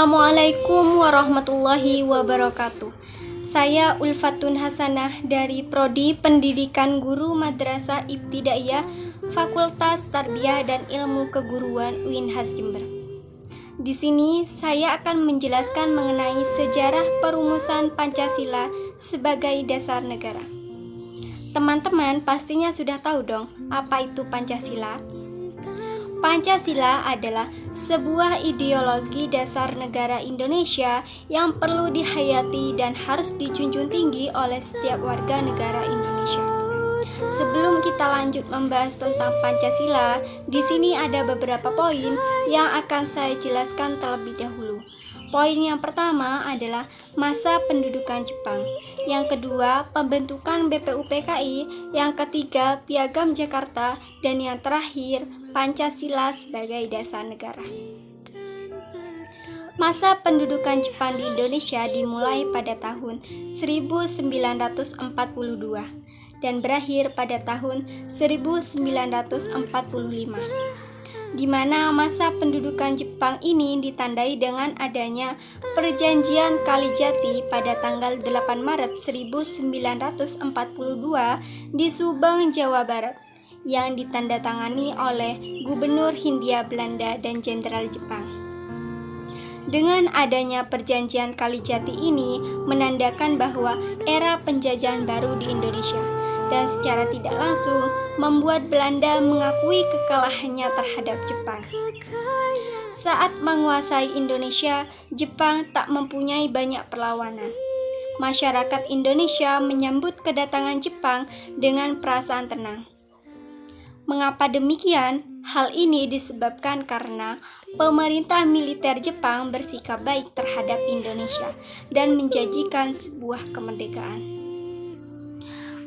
Assalamualaikum warahmatullahi wabarakatuh. Saya Ulfatun Hasanah dari Prodi Pendidikan Guru Madrasah Ibtidaiyah Fakultas Tarbiyah dan Ilmu Keguruan UINHAS Jember. Di sini saya akan menjelaskan mengenai sejarah perumusan Pancasila sebagai dasar negara. Teman-teman pastinya sudah tahu dong apa itu Pancasila. Pancasila adalah sebuah ideologi dasar negara Indonesia yang perlu dihayati dan harus dijunjung tinggi oleh setiap warga negara Indonesia. Sebelum kita lanjut membahas tentang Pancasila, di sini ada beberapa poin yang akan saya jelaskan terlebih dahulu. Poin yang pertama adalah masa pendudukan Jepang. Yang kedua, pembentukan BPUPKI. Yang ketiga, Piagam Jakarta. Dan yang terakhir, Pancasila sebagai dasar negara. Masa pendudukan Jepang di Indonesia dimulai pada tahun 1942 dan berakhir pada tahun 1945. Di mana masa pendudukan Jepang ini ditandai dengan adanya Perjanjian Kalijati pada tanggal 8 Maret 1942 di Subang, Jawa Barat, yang ditandatangani oleh Gubernur Hindia Belanda dan Jenderal Jepang. Dengan adanya Perjanjian Kalijati ini menandakan bahwa era penjajahan baru di Indonesia, dan secara tidak langsung membuat Belanda mengakui kekalahannya terhadap Jepang. Saat menguasai Indonesia, Jepang tak mempunyai banyak perlawanan. Masyarakat Indonesia menyambut kedatangan Jepang dengan perasaan tenang. Mengapa demikian? Hal ini disebabkan karena pemerintah militer Jepang bersikap baik terhadap Indonesia dan menjanjikan sebuah kemerdekaan.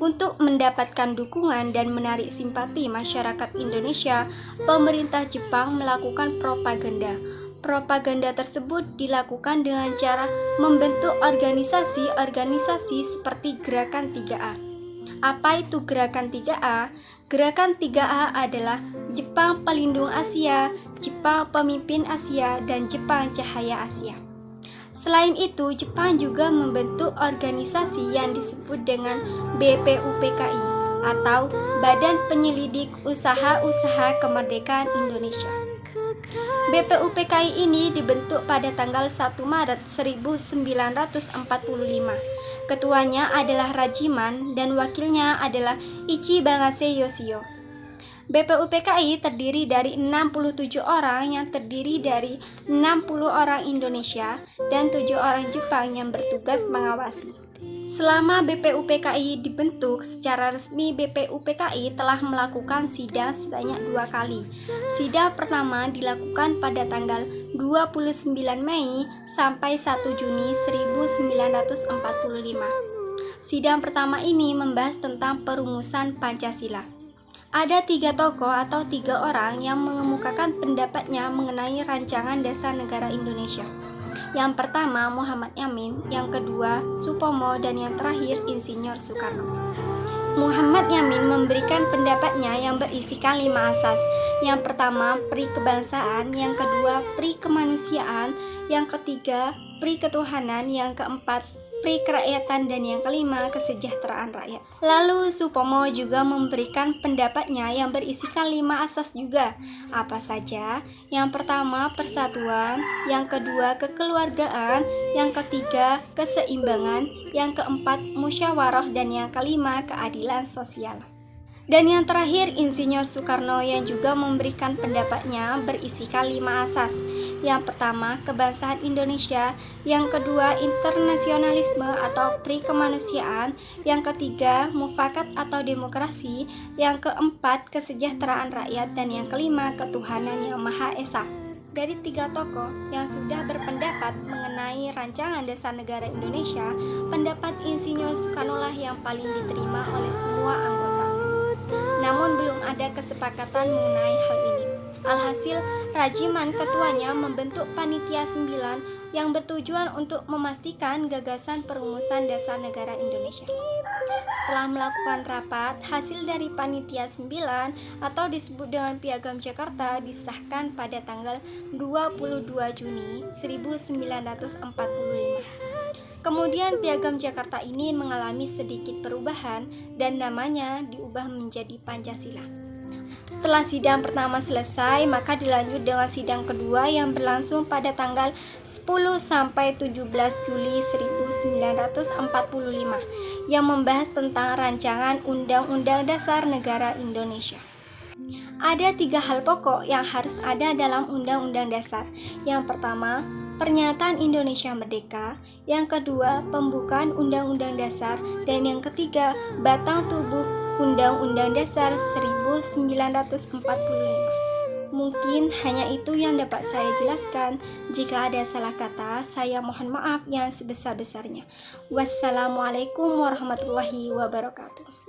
Untuk mendapatkan dukungan dan menarik simpati masyarakat Indonesia, pemerintah Jepang melakukan propaganda. Propaganda tersebut dilakukan dengan cara membentuk organisasi-organisasi seperti Gerakan 3A. Apa itu Gerakan 3A? Gerakan 3A adalah Jepang Pelindung Asia, Jepang Pemimpin Asia, dan Jepang Cahaya Asia. Selain itu, Jepang juga membentuk organisasi yang disebut dengan BPUPKI atau Badan Penyelidik Usaha-Usaha Kemerdekaan Indonesia. BPUPKI ini dibentuk pada tanggal 1 Maret 1945. Ketuanya adalah Rajiman dan wakilnya adalah Ichibagase Yoshio. BPUPKI terdiri dari 67 orang yang terdiri dari 60 orang Indonesia dan 7 orang Jepang yang bertugas mengawasi. Selama BPUPKI dibentuk, secara resmi BPUPKI telah melakukan sidang sebanyak 2 kali. Sidang pertama dilakukan pada tanggal 29 Mei sampai 1 Juni 1945. Sidang pertama ini membahas tentang perumusan Pancasila. Ada 3 tokoh atau 3 orang yang mengemukakan pendapatnya mengenai rancangan dasar negara Indonesia. Yang pertama Muhammad Yamin, yang kedua Supomo, dan yang terakhir Insinyur Soekarno. Muhammad Yamin memberikan pendapatnya yang berisikan 5 asas. Yang pertama pri kebangsaan, yang kedua pri kemanusiaan, yang ketiga pri ketuhanan, yang keempat pri kerakyatan, dan yang kelima kesejahteraan rakyat. Lalu Supomo juga memberikan pendapatnya yang berisikan 5 asas juga. Apa saja? Yang pertama persatuan, yang kedua kekeluargaan, yang ketiga keseimbangan, yang keempat musyawarah, dan yang kelima keadilan sosial. Dan yang terakhir Insinyur Soekarno yang juga memberikan pendapatnya berisikan 5 asas. Yang pertama kebangsaan Indonesia, yang kedua internasionalisme atau pri kemanusiaan, yang ketiga mufakat atau demokrasi, yang keempat kesejahteraan rakyat, dan yang kelima ketuhanan yang Maha Esa. Dari 3 tokoh yang sudah berpendapat mengenai rancangan dasar negara Indonesia, pendapat Insinyur Soekarno lah yang paling diterima oleh semua anggota. Namun belum ada kesepakatan mengenai hal ini. Alhasil, Rajiman ketuanya membentuk Panitia 9 yang bertujuan untuk memastikan gagasan perumusan dasar negara Indonesia. Setelah melakukan rapat, hasil dari Panitia 9 atau disebut dengan Piagam Jakarta disahkan pada tanggal 22 Juni 1945. Kemudian Piagam Jakarta ini mengalami sedikit perubahan dan namanya diubah menjadi Pancasila. Setelah sidang pertama selesai, maka dilanjut dengan sidang kedua yang berlangsung pada tanggal 10 sampai 17 Juli 1945 yang membahas tentang rancangan Undang-Undang Dasar Negara Indonesia. Ada 3 hal pokok yang harus ada dalam Undang-Undang Dasar. Yang pertama, pernyataan Indonesia Merdeka. Yang kedua, pembukaan Undang-Undang Dasar. Dan yang ketiga, batang tubuh Undang-Undang Dasar 1945. Mungkin hanya itu yang dapat saya jelaskan. Jika ada salah kata, saya mohon maaf yang sebesar-besarnya. Wassalamualaikum warahmatullahi wabarakatuh.